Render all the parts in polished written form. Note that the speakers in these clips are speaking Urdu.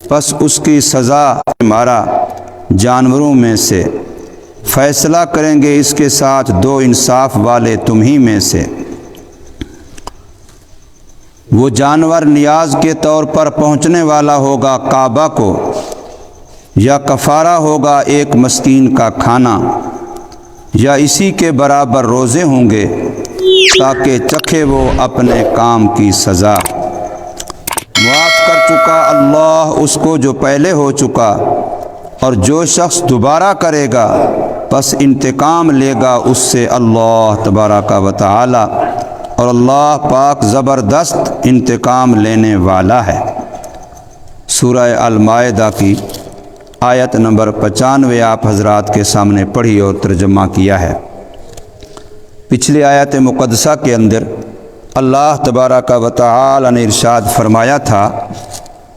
پس اس کی سزا مارا جانوروں میں سے، فیصلہ کریں گے اس کے ساتھ دو انصاف والے تم ہی میں سے۔ وہ جانور نیاز کے طور پر پہنچنے والا ہوگا کعبہ کو، یا کفارہ ہوگا ایک مسکین کا کھانا، یا اسی کے برابر روزے ہوں گے تاکہ چکھے وہ اپنے کام کی سزا۔ معاف کر چکا اللہ اس کو جو پہلے ہو چکا، اور جو شخص دوبارہ کرے گا پس انتقام لے گا اس سے اللہ تبارک و تعالی، اور اللہ پاک زبردست انتقام لینے والا ہے۔ سورہ المائدہ کی آیت نمبر 95 آپ حضرات کے سامنے پڑھی اور ترجمہ کیا ہے۔ پچھلی آیت مقدسہ کے اندر اللہ تبارک و تعالی نے ارشاد فرمایا تھا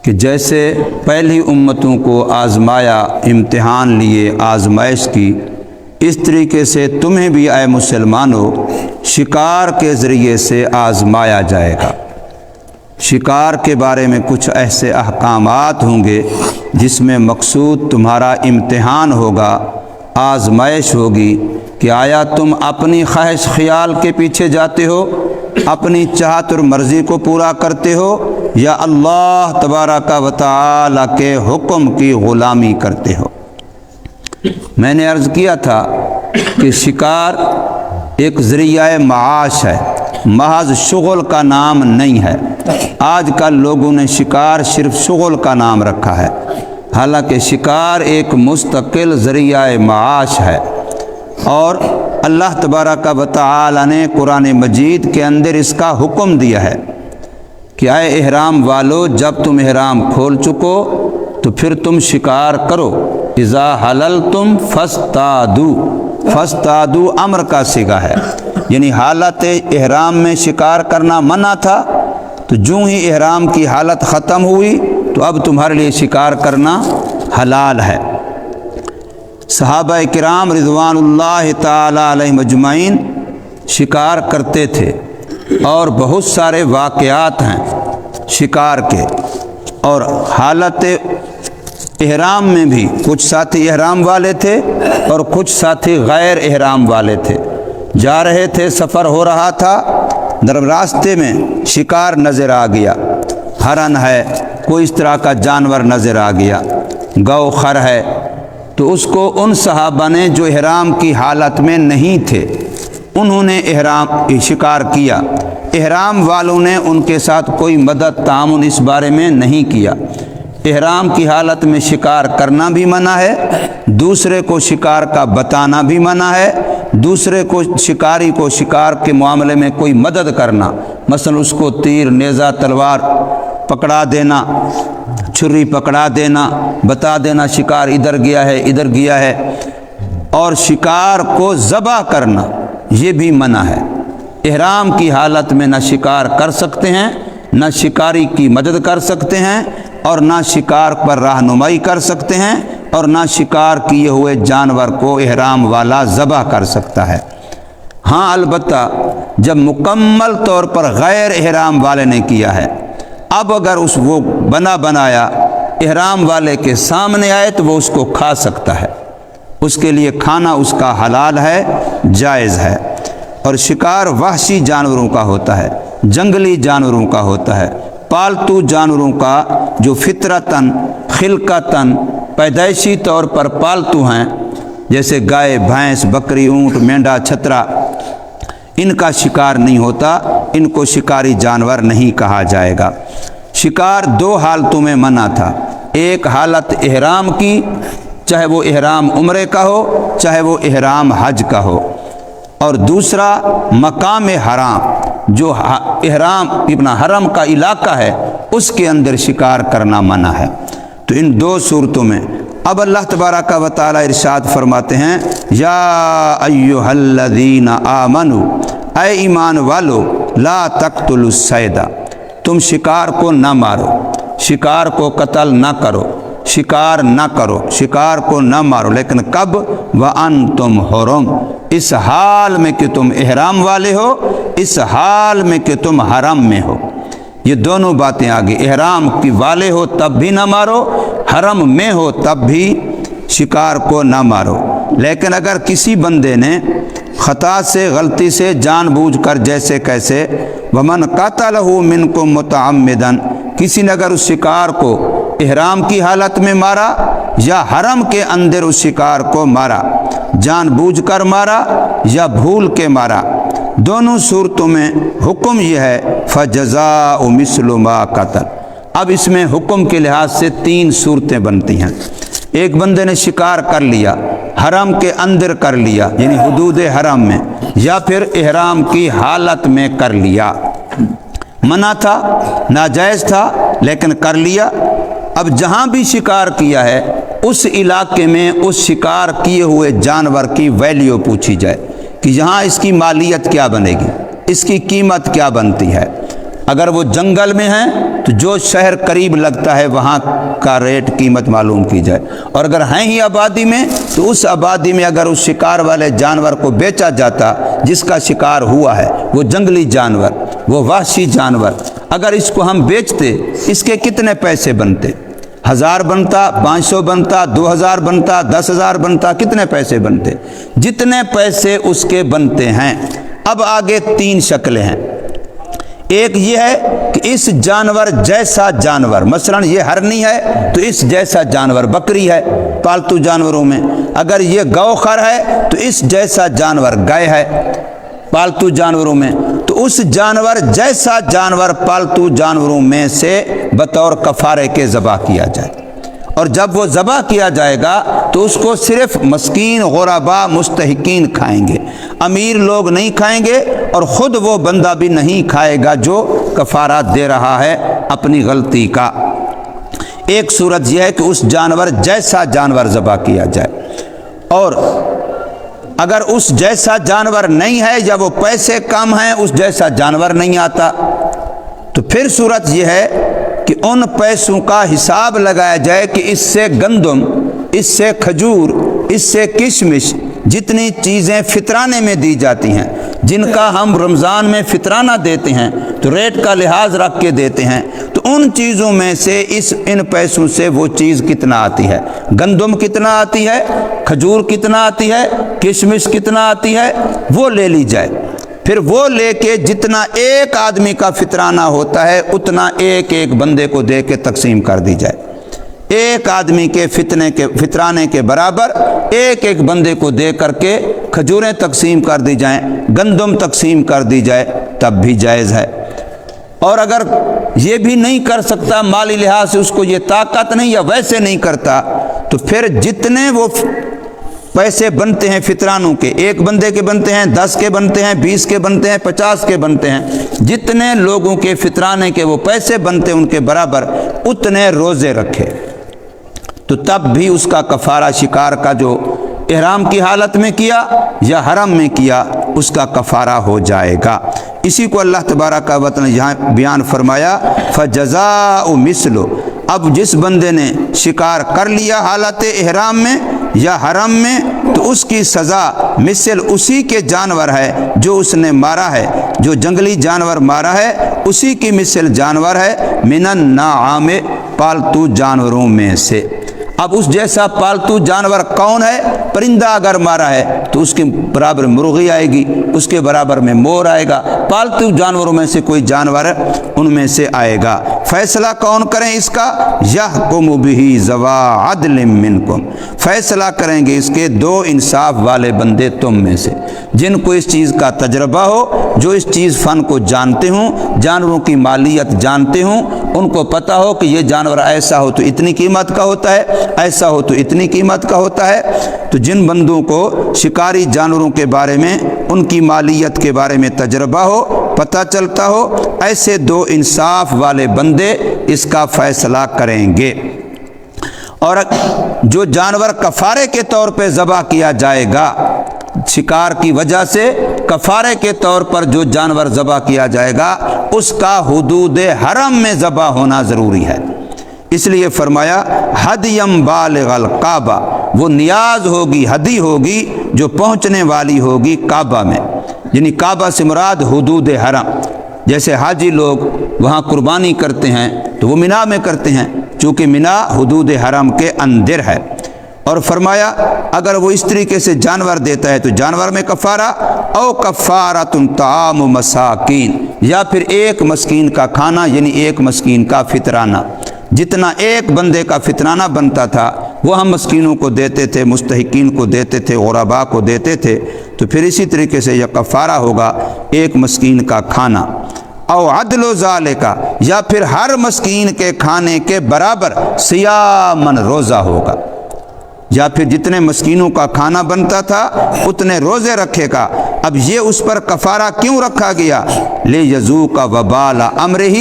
کہ جیسے پہلی امتوں کو آزمایا، امتحان لیے، آزمائش کی، اس طریقے سے تمہیں بھی اے مسلمانوں شکار کے ذریعے سے آزمایا جائے گا۔ شکار کے بارے میں کچھ ایسے احکامات ہوں گے جس میں مقصود تمہارا امتحان ہوگا، آزمائش ہوگی کہ آیا تم اپنی خواہش خیال کے پیچھے جاتے ہو، اپنی چاہت اور مرضی کو پورا کرتے ہو، یا اللہ تبارک و تعالی کے حکم کی غلامی کرتے ہو۔ میں نے عرض کیا تھا کہ شکار ایک ذریعہ معاش ہے، محض شغل کا نام نہیں ہے۔ آج کل لوگوں نے شکار صرف شغل کا نام رکھا ہے، حالانکہ شکار ایک مستقل ذریعہ معاش ہے، اور اللہ تبارک و تعالی نے قرآن مجید کے اندر اس کا حکم دیا ہے کہ اے احرام والو، جب تم احرام کھول چکو تو پھر تم شکار کرو۔ اذا حللتم فاصطادوا، فاصطادوا امر کا صیغہ ہے، یعنی حالت احرام میں شکار کرنا منع تھا، تو جو ہی احرام کی حالت ختم ہوئی تو اب تمہارے لیے شکار کرنا حلال ہے۔ صحابہ کرام رضوان اللہ تعالی علیہم اجمعین شکار کرتے تھے، اور بہت سارے واقعات ہیں شکار کے، اور حالت احرام میں بھی کچھ ساتھی احرام والے تھے اور کچھ ساتھی غیر احرام والے تھے۔ جا رہے تھے، سفر ہو رہا تھا، در راستے میں شکار نظر آ گیا، ہرن ہے، کوئی اس طرح کا جانور نظر آ گیا، گو خر ہے، تو اس کو ان صحابہ نے جو احرام کی حالت میں نہیں تھے انہوں نے شکار کیا۔ احرام والوں نے ان کے ساتھ کوئی مدد تعاون اس بارے میں نہیں کیا۔ احرام کی حالت میں شکار کرنا بھی منع ہے، دوسرے کو شکار کا بتانا بھی منع ہے، دوسرے کو شکاری کو شکار کے معاملے میں کوئی مدد کرنا، مثلا اس کو تیر، نیزہ، تلوار پکڑا دینا، چھری پکڑا دینا، بتا دینا شکار ادھر گیا ہے، ادھر گیا ہے، اور شکار کو ذبح کرنا یہ بھی منع ہے۔ احرام کی حالت میں نہ شکار کر سکتے ہیں، نہ شکاری کی مدد کر سکتے ہیں، اور نہ شکار پر رہنمائی کر سکتے ہیں، اور نہ شکار کیے ہوئے جانور کو احرام والا ذبح کر سکتا ہے۔ ہاں البتہ جب مکمل طور پر غیر احرام والے نے کیا ہے، اب اگر وہ بنایا احرام والے کے سامنے آئے تو وہ اس کو کھا سکتا ہے، اس کے لیے کھانا اس کا حلال ہے، جائز ہے۔ اور شکار وحشی جانوروں کا ہوتا ہے، جنگلی جانوروں کا ہوتا ہے، پالتو جانوروں کا جو فطرتاً، خلقتاً، پیدائشی طور پر پالتو ہیں، جیسے گائے، بھینس، بکری، اونٹ، مینڈا، چھترا، ان کا شکار نہیں ہوتا، ان کو شکاری جانور نہیں کہا جائے گا۔ شکار دو حالتوں میں منع تھا، ایک حالت احرام کی، چاہے وہ احرام عمرے کا ہو، چاہے وہ احرام حج کا ہو، اور دوسرا مقام حرام، جو احرام اپنا حرم کا علاقہ ہے اس کے اندر شکار کرنا منع ہے۔ تو ان دو صورتوں میں اب اللہ تبارک و تعالی ارشاد فرماتے ہیں، یا ایھا الذین آمنوا، اے ایمان والو، لا تقتلوا الصید، تم شکار کو نہ مارو، شکار کو قتل نہ کرو، شکار نہ کرو، شکار کو نہ مارو، لیکن کب؟ وانتم حرم، اس حال میں کہ تم احرام والے ہو، اس حال میں کہ تم حرم میں ہو۔ یہ دونوں باتیں آگے، احرام کی والے ہو تب بھی نہ مارو، حرم میں ہو تب بھی شکار کو نہ مارو۔ لیکن اگر کسی بندے نے خطا سے، غلطی سے، جان بوجھ کر، جیسے کیسے، ومن قتلہ منکم متعمدا، کسی نے اگر اس شکار کو احرام کی حالت میں مارا یا حرم کے اندر اس شکار کو مارا، جان بوجھ کر مارا یا بھول کے مارا، دونوں صورتوں میں حکم یہ ہے فجزاء مثل ما قتل۔ اب اس میں حکم کے لحاظ سے 3 صورتیں بنتی ہیں۔ ایک بندے نے شکار کر لیا، حرم کے اندر کر لیا یعنی حدود حرم میں، یا پھر احرام کی حالت میں کر لیا، منع تھا، ناجائز تھا لیکن کر لیا۔ اب جہاں بھی شکار کیا ہے اس علاقے میں اس شکار کیے ہوئے جانور کی ویلیو پوچھی جائے کہ یہاں اس کی مالیت کیا بنے گی، اس کی قیمت کیا بنتی ہے۔ اگر وہ جنگل میں ہیں تو جو شہر قریب لگتا ہے وہاں کا ریٹ قیمت معلوم کی جائے، اور اگر ہیں ہی آبادی میں تو اس آبادی میں اگر اس شکار والے جانور کو بیچا جاتا جس کا شکار ہوا ہے، وہ جنگلی جانور، وہ وحشی جانور، اگر اس کو ہم بیچتے اس کے کتنے پیسے بنتے؟ 1000 بنتا، 500 بنتا، 2000 بنتا، 10,000 بنتا، کتنے پیسے بنتے؟ جتنے پیسے اس کے بنتے ہیں۔ اب آگے 3 شکلیں ہیں۔ ایک یہ ہے کہ اس جانور جیسا جانور، مثلا یہ ہرنی ہے تو اس جیسا جانور، بکری ہے پالتو جانوروں میں، اگر یہ گو خر ہے تو اس جیسا جانور گائے ہے پالتو جانوروں میں، تو اس جانور جیسا جانور پالتو جانوروں میں سے بطور کفارے کے ذبح کیا جائے، اور جب وہ ذبح کیا جائے گا تو اس کو صرف مسکین، غربا، مستحقین کھائیں گے، امیر لوگ نہیں کھائیں گے، اور خود وہ بندہ بھی نہیں کھائے گا جو کفارات دے رہا ہے اپنی غلطی کا۔ ایک صورت یہ ہے کہ اس جانور جیسا جانور ذبح کیا جائے، اور اگر اس جیسا جانور نہیں ہے یا وہ پیسے کم ہیں، اس جیسا جانور نہیں آتا، تو پھر صورت یہ ہے کہ ان پیسوں کا حساب لگایا جائے کہ اس سے گندم، اس سے کھجور، اس سے کشمش، جتنی چیزیں فطرانے میں دی جاتی ہیں، جن کا ہم رمضان میں فطرانہ دیتے ہیں تو ریٹ کا لحاظ رکھ کے دیتے ہیں، تو ان چیزوں میں سے ان پیسوں سے وہ چیز کتنا آتی ہے، گندم کتنا آتی ہے، کھجور کتنا آتی ہے، کشمش کتنا آتی ہے، وہ لے لی جائے۔ پھر وہ لے کے جتنا ایک آدمی کا فطرانہ ہوتا ہے اتنا ایک ایک بندے کو دے کے تقسیم کر دی جائے، ایک آدمی کے فطرانے کے برابر ایک ایک بندے کو دے کر کے کھجوریں تقسیم کر دی جائیں، گندم تقسیم کر دی جائے، تب بھی جائز ہے۔ اور اگر یہ بھی نہیں کر سکتا، مالی لحاظ سے اس کو یہ طاقت نہیں یا ویسے نہیں کرتا، تو پھر جتنے وہ پیسے بنتے ہیں فطرانوں کے، ایک بندے کے بنتے ہیں، 10 کے بنتے ہیں، 20 کے بنتے ہیں، 50 کے بنتے ہیں، جتنے لوگوں کے فطرانے کے وہ پیسے بنتے ہیں ان کے برابر اتنے روزے رکھے، تو تب بھی اس کا کفارہ شکار کا جو احرام کی حالت میں کیا یا حرم میں کیا اس کا کفارہ ہو جائے گا۔ اسی کو اللہ تبارک و تعالی نے یہاں بیان فرمایا فجزاء مثل۔ اب جس بندے نے شکار کر لیا حالت احرام میں یا حرم میں تو اس کی سزا مثل اسی کے جانور ہے جو اس نے مارا ہے، جو جنگلی جانور مارا ہے اسی کی مثل جانور ہے، من النعام، پالتو جانوروں میں سے۔ اب اس جیسا پالتو جانور کون ہے؟ پرندہ اگر مارا ہے تو اس کے برابر مرغی آئے گی، اس کے برابر میں مور آئے گا، پالتو جانوروں میں سے کوئی جانور ان میں سے آئے گا۔ فیصلہ کون کریں اس کا؟ یحکم بہ ذوا عدل منکم، فیصلہ کریں گے اس کے 2 انصاف والے بندے تم میں سے، جن کو اس چیز کا تجربہ ہو، جو اس چیز فن کو جانتے ہوں، جانوروں کی مالیت جانتے ہوں، ان کو پتہ ہو کہ یہ جانور ایسا ہو تو اتنی قیمت کا ہوتا ہے، ایسا ہو تو اتنی قیمت کا ہوتا ہے۔ تو جن بندوں کو شکاری جانوروں کے بارے میں، ان کی مالیت کے بارے میں تجربہ ہو، پتہ چلتا ہو، ایسے 2 انصاف والے بندے اس کا فیصلہ کریں گے۔ اور جو جانور کفارے کے طور پہ ذبح کیا جائے گا، شکار کی وجہ سے کفارے کے طور پر جو جانور ذبح کیا جائے گا اس کا حدود حرم میں ذبح ہونا ضروری ہے۔ اس لیے فرمایا ہدیم بالغ الکعبہ، وہ نیاز ہوگی، ہدی ہوگی جو پہنچنے والی ہوگی کعبہ میں، یعنی کعبہ سے مراد حدود حرم۔ جیسے حاجی لوگ وہاں قربانی کرتے ہیں تو وہ مینا میں کرتے ہیں، چونکہ مینا حدود حرم کے اندر ہے۔ اور فرمایا اگر وہ اس طریقے سے جانور دیتا ہے تو جانور میں کفارہ، او کفارۃ طعام مساکین، یا پھر ایک مسکین کا کھانا، یعنی ایک مسکین کا فطرانہ۔ جتنا ایک بندے کا فطرانہ بنتا تھا وہ ہم مسکینوں کو دیتے تھے، مستحقین کو دیتے تھے، غرباء کو دیتے تھے، تو پھر اسی طریقے سے یہ کفارہ ہوگا ایک مسکین کا کھانا۔ او عدل ذالک، یا پھر ہر مسکین کے کھانے کے برابر صیامن، روزہ ہوگا، یا پھر جتنے مسکینوں کا کھانا بنتا تھا اتنے روزے رکھے گا۔ اب یہ اس پر کفارہ کیوں رکھا گیا؟ لیذوق وبال امرہ،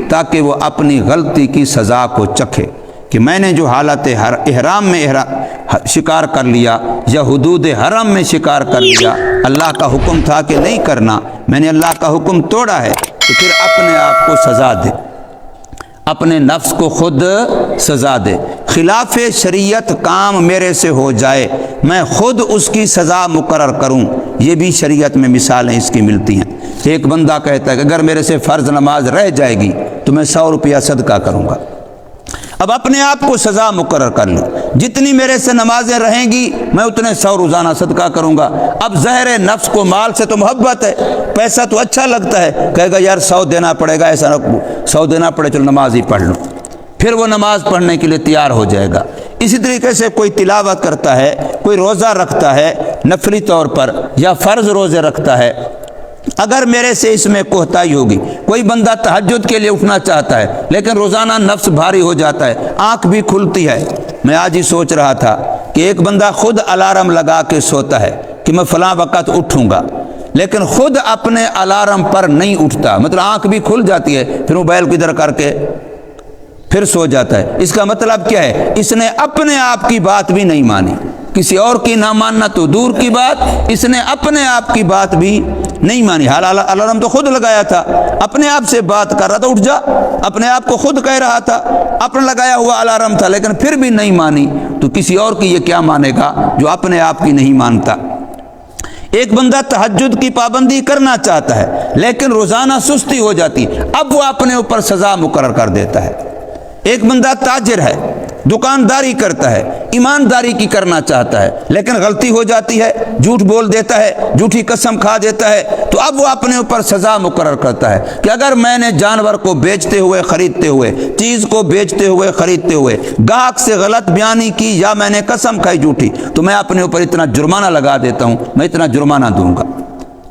تاکہ وہ اپنی غلطی کی سزا کو چکھے، کہ میں نے جو حالت احرام میں شکار کر لیا یا حدود حرم میں شکار کر لیا، اللہ کا حکم تھا کہ نہیں کرنا، میں نے اللہ کا حکم توڑا ہے، تو پھر اپنے آپ کو سزا دے، اپنے نفس کو خود سزا دے۔ خلاف شریعت کام میرے سے ہو جائے، میں خود اس کی سزا مقرر کروں، یہ بھی شریعت میں مثالیں اس کی ملتی ہیں۔ ایک بندہ کہتا ہے کہ اگر میرے سے فرض نماز رہ جائے گی تو میں 100 روپیہ صدقہ کروں گا۔ اب اپنے آپ کو سزا مقرر کر لوں، جتنی میرے سے نمازیں رہیں گی میں اتنے 100 روزانہ صدقہ کروں گا۔ اب زہر نفس کو مال سے تو محبت ہے، پیسہ تو اچھا لگتا ہے، کہے گا یار 100 دینا پڑے گا، ایسا نہ 100 دینا پڑے چلو نماز ہی پڑھ لوں، پھر وہ نماز پڑھنے کے لیے تیار ہو جائے گا۔ اسی طریقے سے کوئی تلاوت کرتا ہے، کوئی روزہ رکھتا ہے نفلی طور پر یا فرض روزے رکھتا ہے، اگر میرے سے اس میں کوتاہی ہوگی، کوئی بندہ تہجد کے لیے اٹھنا چاہتا ہے لیکن روزانہ نفس بھاری ہو جاتا ہے، آنکھ بھی کھلتی ہے۔ میں آج ہی سوچ رہا تھا کہ ایک بندہ خود الارم لگا کے سوتا ہے کہ میں فلاں وقت اٹھوں گا، لیکن خود اپنے الارم پر نہیں اٹھتا، مطلب آنکھ بھی کھل جاتی ہے، پھر موبائل کو ادھر کر کے پھر سو جاتا ہے۔ اس کا مطلب کیا ہے؟ اس نے اپنے آپ کی بات بھی نہیں مانی، کسی اور کی نہ ماننا تو دور کی بات، اس نے اپنے آپ کی بات بھی نہیں مانی۔ حال الارم تو خود لگایا تھا، اپنے آپ سے بات کر رہا تھا، اٹھ جا، اپنے آپ کو خود کہہ رہا تھا، اپنا لگایا ہوا الارم تھا، لیکن پھر بھی نہیں مانی، تو کسی اور کی یہ کیا مانے گا جو اپنے آپ کی نہیں مانتا۔ ایک بندہ تہجد کی پابندی کرنا چاہتا ہے لیکن روزانہ سستی ہو جاتی، اب وہ اپنے اوپر سزا مقرر کر دیتا ہے۔ ایک بندہ تاجر ہے، دکانداری کرتا ہے، ایمانداری کی کرنا چاہتا ہے لیکن غلطی ہو جاتی ہے، جھوٹ بول دیتا ہے، جھوٹی قسم کھا دیتا ہے، تو اب وہ اپنے اوپر سزا مقرر کرتا ہے کہ اگر میں نے جانور کو بیچتے ہوئے خریدتے ہوئے، چیز کو بیچتے ہوئے خریدتے ہوئے گاہک سے غلط بیانی کی یا میں نے قسم کھائی جھوٹی، تو میں اپنے اوپر اتنا جرمانہ لگا دیتا ہوں، میں اتنا جرمانہ دوں گا۔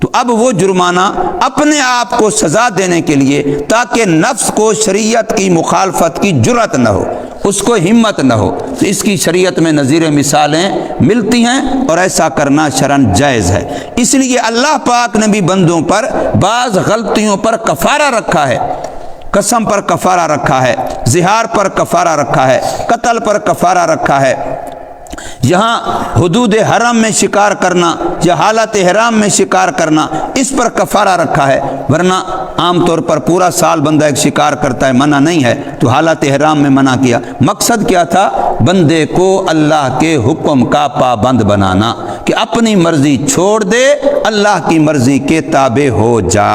تو اب وہ جرمانہ اپنے آپ کو سزا دینے کے لیے، تاکہ نفس کو شریعت کی مخالفت کی جرأت نہ ہو، اس کو ہمت نہ ہو، تو اس کی شریعت میں نظیر مثالیں ملتی ہیں اور ایسا کرنا شرعاً جائز ہے۔ اس لیے اللہ پاک نے بھی بندوں پر بعض غلطیوں پر کفارہ رکھا ہے، قسم پر کفارہ رکھا ہے، زہار پر کفارہ رکھا ہے، قتل پر کفارہ رکھا ہے۔ یہاں حدود حرم میں شکار کرنا یا حالت احرام میں شکار کرنا، اس پر کفارہ رکھا ہے، ورنہ عام طور پر پورا سال بندہ ایک شکار کرتا ہے، منع نہیں ہے، تو حالت احرام میں منع کیا۔ مقصد کیا تھا؟ بندے کو اللہ کے حکم کا پابند بنانا، کہ اپنی مرضی چھوڑ دے، اللہ کی مرضی کے تابع ہو جا،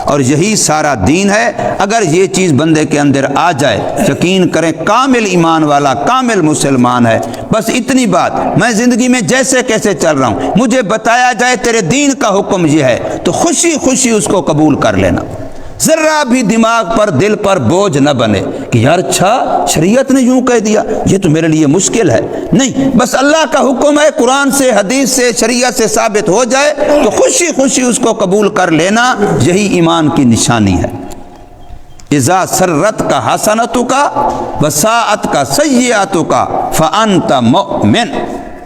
اور یہی سارا دین ہے۔ اگر یہ چیز بندے کے اندر آ جائے، یقین کریں کامل ایمان والا، کامل مسلمان ہے۔ بس اتنی بات، میں زندگی میں جیسے کیسے چل رہا ہوں، مجھے بتایا جائے تیرے دین کا حکم یہ ہے تو خوشی خوشی اس کو قبول کر لینا، ذرا بھی دماغ پر دل پر بوجھ نہ بنے کہ یار اچھا شریعت نے یوں کہہ دیا، یہ تو میرے لیے مشکل ہے۔ نہیں، بس اللہ کا حکم ہے، قرآن سے، حدیث سے، شریعت سے ثابت ہو جائے تو خوشی خوشی اس کو قبول کر لینا، یہی ایمان کی نشانی ہے۔ اذا سرت کا حسنتوں کا وساعت کا سیئاتوں کا فانت مؤمن۔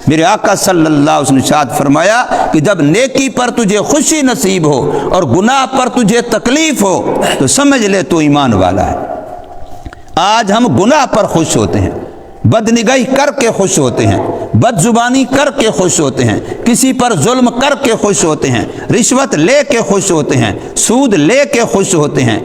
میرے آقا صلی اللہ علیہ وسلم نے ارشاد فرمایا کہ جب نیکی پر تجھے خوشی نصیب ہو اور گناہ پر تجھے تکلیف ہو تو سمجھ لے تو ایمان والا ہے۔ آج ہم گناہ پر خوش ہوتے ہیں، بدنگاہی کر کے خوش ہوتے ہیں، بد زبانی کر کے خوش ہوتے ہیں، کسی پر ظلم کر کے خوش ہوتے ہیں، رشوت لے کے خوش ہوتے ہیں، سود لے کے خوش ہوتے ہیں،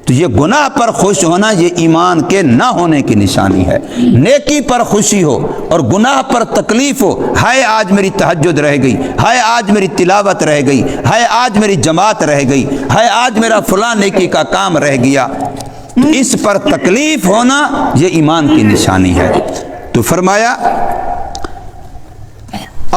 تو یہ گناہ پر خوش ہونا یہ ایمان کے نہ ہونے کی نشانی ہے۔ نیکی پر خوشی ہو اور گناہ پر تکلیف ہو، ہائے آج میری تہجد رہ گئی، ہائے آج میری تلاوت رہ گئی، ہائے آج میری جماعت رہ گئی، ہائے آج میرا فلاں نیکی کا کام رہ گیا، تو اس پر تکلیف ہونا یہ ایمان کی نشانی ہے۔ تو فرمایا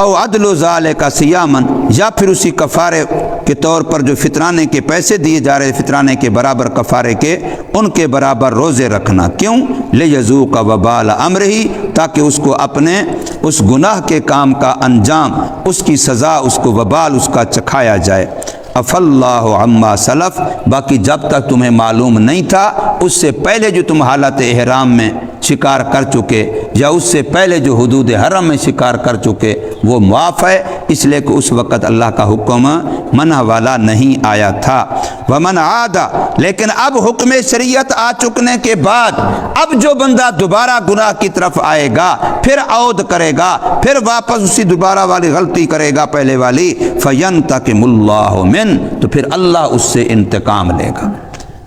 او عدل ذالک صیامن، یا پھر اسی کفارے کے طور پر جو فطرانے کے پیسے دیے جا رہے فطرانے کے برابر کفارے کے، ان کے برابر روزے رکھنا، کیوں؟ لیذوق وبال امرہ، تاکہ اس کو اپنے اس گناہ کے کام کا انجام، اس کی سزا، اس کو وبال اس کا چکھایا جائے۔ اف اللہ عما سلف، باقی جب تک تمہیں معلوم نہیں تھا، اس سے پہلے جو تم حالت احرام میں شکار کر چکے یا اس سے پہلے جو حدود حرم میں شکار کر چکے وہ معاف ہے، اس لیے کہ اس وقت اللہ کا حکم منع والا نہیں آیا تھا۔ ومن عاد، لیکن اب حکم شریعت آ چکنے کے بعد اب جو بندہ دوبارہ گناہ کی طرف آئے گا، پھر عود کرے گا، پھر واپس اسی دوبارہ والی غلطی کرے گا پہلے والی، فینتقم اللہ من، تو پھر اللہ اس سے انتقام لے گا۔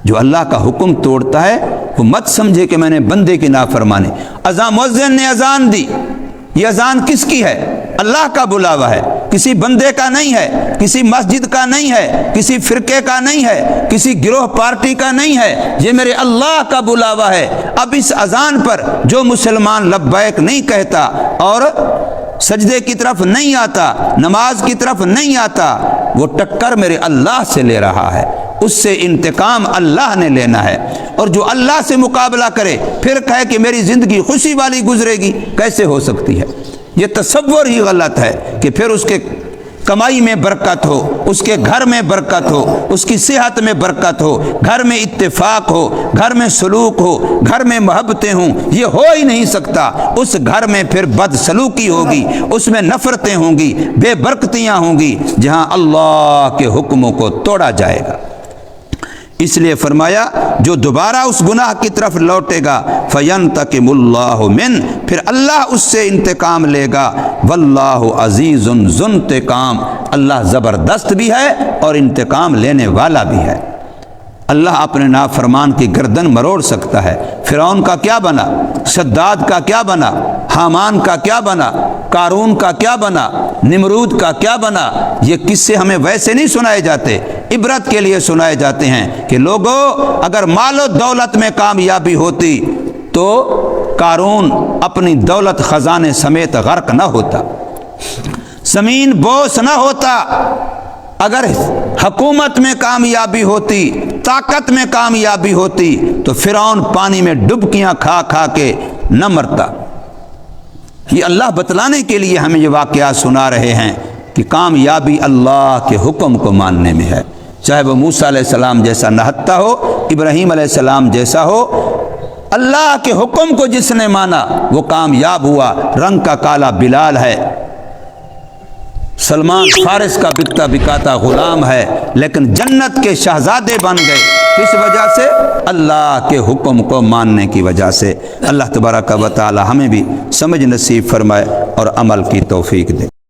جو اللہ کا حکم توڑتا ہے وہ مت سمجھے کہ میں نے بندے کی نافرمانی۔ اذان مؤذن نے اذان دی، یہ اذان کس کی ہے؟ اللہ کا بلاوا ہے، کسی بندے کا نہیں ہے، کسی مسجد کا نہیں ہے، کسی فرقے کا نہیں ہے، کسی گروہ پارٹی کا نہیں ہے، یہ میرے اللہ کا بلاوا ہے۔ اب اس اذان پر جو مسلمان لبیک نہیں کہتا اور سجدے کی طرف نہیں آتا، نماز کی طرف نہیں آتا، وہ ٹکر میرے اللہ سے لے رہا ہے، اس سے انتقام اللہ نے لینا ہے۔ اور جو اللہ سے مقابلہ کرے پھر کہے کہ میری زندگی خوشی والی گزرے گی، کیسے ہو سکتی ہے؟ یہ تصور ہی غلط ہے کہ پھر اس کے کمائی میں برکت ہو، اس کے گھر میں برکت ہو، اس کی صحت میں برکت ہو، گھر میں اتفاق ہو، گھر میں سلوک ہو، گھر میں محبتیں ہوں، یہ ہو ہی نہیں سکتا۔ اس گھر میں پھر بد سلوکی ہوگی، اس میں نفرتیں ہوں گی، بے برکتیاں ہوں گی، جہاں اللہ کے حکموں کو توڑا جائے گا۔ اس لیے فرمایا جو دوبارہ اس گناہ کی طرف لوٹے گا فینتقم اللہ من، پھر اللہ اس سے انتقام لے گا۔ واللہ عزیز ذو انتقام، اللہ زبردست بھی ہے اور انتقام لینے والا بھی ہے۔ اللہ اپنے نافرمان کی گردن مروڑ سکتا ہے۔ فرعون کا کیا بنا، شداد کا کیا بنا، حامان کا کیا بنا، قارون کا کیا بنا، نمرود کا کیا بنا، یہ قصے ہمیں ویسے نہیں سنائے جاتے، عبرت کے لیے سنائے جاتے ہیں کہ لوگوں اگر مال و دولت میں کامیابی ہوتی تو قارون اپنی دولت خزانے سمیت غرق نہ ہوتا، زمین بوس نہ ہوتا، اگر حکومت میں کامیابی ہوتی، طاقت میں کامیابی ہوتی تو فرعون پانی میں ڈبکیاں کھا کھا کے نہ مرتا۔ یہ اللہ بتلانے کے لیے ہمیں یہ واقعات سنا رہے ہیں کہ کامیابی اللہ کے حکم کو ماننے میں ہے، چاہے وہ موسیٰ علیہ السلام جیسا نہتا ہو، ابراہیم علیہ السلام جیسا ہو، اللہ کے حکم کو جس نے مانا وہ کامیاب ہوا۔ رنگ کا کالا بلال ہے، سلمان فارس کا بکتا بکاتا غلام ہے، لیکن جنت کے شہزادے بن گئے، کس وجہ سے؟ اللہ کے حکم کو ماننے کی وجہ سے۔ اللہ تبارک و تعالی ہمیں بھی سمجھ نصیب فرمائے اور عمل کی توفیق دے۔